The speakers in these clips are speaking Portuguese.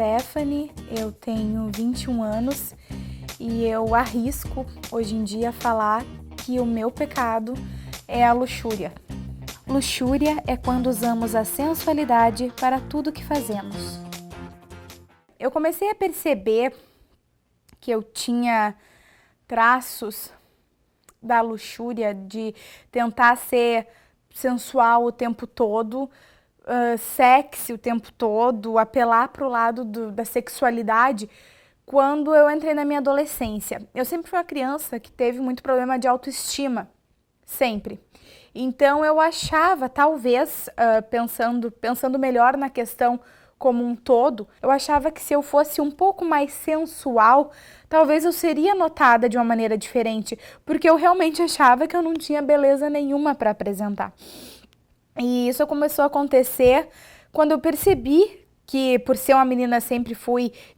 Stephanie, eu tenho 21 anos e eu arrisco hoje em dia falar que o meu pecado é a luxúria. Luxúria é quando usamos a sensualidade para tudo que fazemos. Eu comecei a perceber que eu tinha traços da luxúria, de tentar ser sensual o tempo todo, sexy o tempo todo, apelar para o lado da sexualidade, quando eu entrei na minha adolescência. Eu sempre fui uma criança que teve muito problema de autoestima, sempre. Então eu achava, talvez, pensando melhor na questão como um todo, eu achava que se eu fosse um pouco mais sensual, talvez eu seria notada de uma maneira diferente, porque eu realmente achava que eu não tinha beleza nenhuma para apresentar. E isso começou a acontecer quando eu percebi que, por ser uma menina, sempre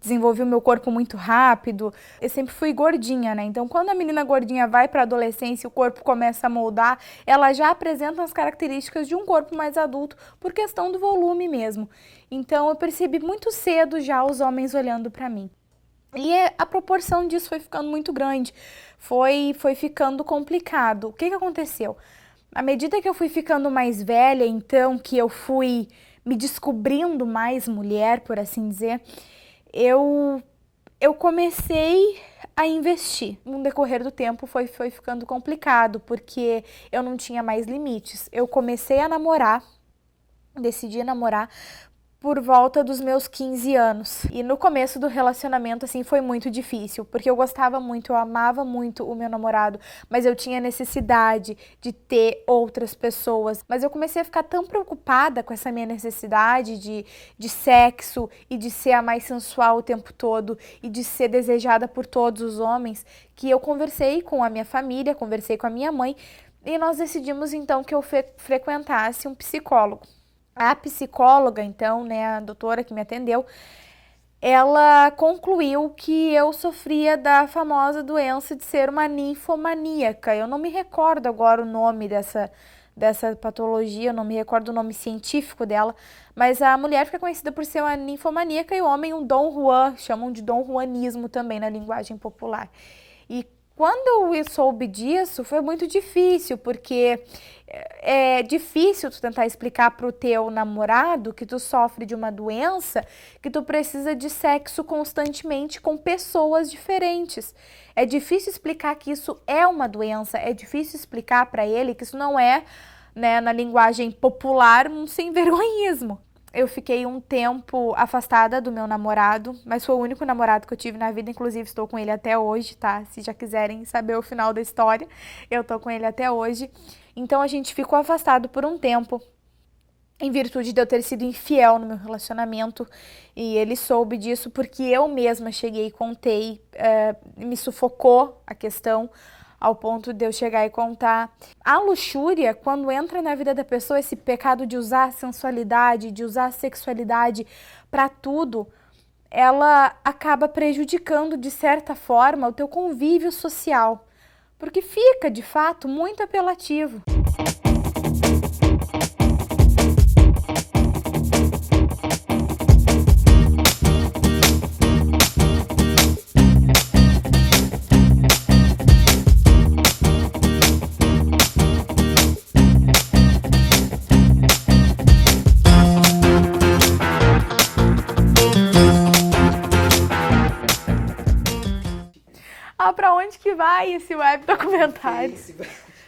desenvolvi o meu corpo muito rápido, eu sempre fui gordinha, né? Então, quando a menina gordinha vai para a adolescência e o corpo começa a moldar, ela já apresenta as características de um corpo mais adulto, por questão do volume mesmo. Então, eu percebi muito cedo já os homens olhando para mim. E a proporção disso foi ficando muito grande, foi ficando complicado. O que aconteceu? À medida que eu fui ficando mais velha, então, que eu fui me descobrindo mais mulher, por assim dizer, eu comecei a investir. No decorrer do tempo foi ficando complicado, porque eu não tinha mais limites. Eu comecei a namorar, decidi namorar por volta dos meus 15 anos. E no começo do relacionamento, assim, foi muito difícil, porque eu gostava muito, eu amava muito o meu namorado, mas eu tinha necessidade de ter outras pessoas. Mas eu comecei a ficar tão preocupada com essa minha necessidade de sexo e de ser a mais sensual o tempo todo e de ser desejada por todos os homens, que eu conversei com a minha família, conversei com a minha mãe, e nós decidimos então que eu frequentasse um psicólogo. A psicóloga, então, né, a doutora que me atendeu, ela concluiu que eu sofria da famosa doença de ser uma ninfomaníaca. Eu não me recordo agora o nome dessa patologia, eu não me recordo o nome científico dela, mas a mulher fica conhecida por ser uma ninfomaníaca e o homem um Dom Juan, chamam de Dom Juanismo também na linguagem popular. E quando eu soube disso, foi muito difícil, porque é difícil tu tentar explicar pro teu namorado que tu sofre de uma doença, que tu precisa de sexo constantemente com pessoas diferentes. É difícil explicar que isso é uma doença, é difícil explicar para ele que isso não é, né, na linguagem popular, um sem-vergonhismo. Eu fiquei um tempo afastada do meu namorado, mas foi o único namorado que eu tive na vida, inclusive estou com ele até hoje, tá? Se já quiserem saber o final da história, eu tô com ele até hoje. Então a gente ficou afastado por um tempo, em virtude de eu ter sido infiel no meu relacionamento, e ele soube disso porque eu mesma cheguei e contei, me sufocou a questão, ao ponto de eu chegar e contar. A luxúria, quando entra na vida da pessoa, esse pecado de usar a sensualidade, de usar a sexualidade para tudo, ela acaba prejudicando, de certa forma, o teu convívio social, porque fica, de fato, muito apelativo. Pra onde que vai esse web documentário?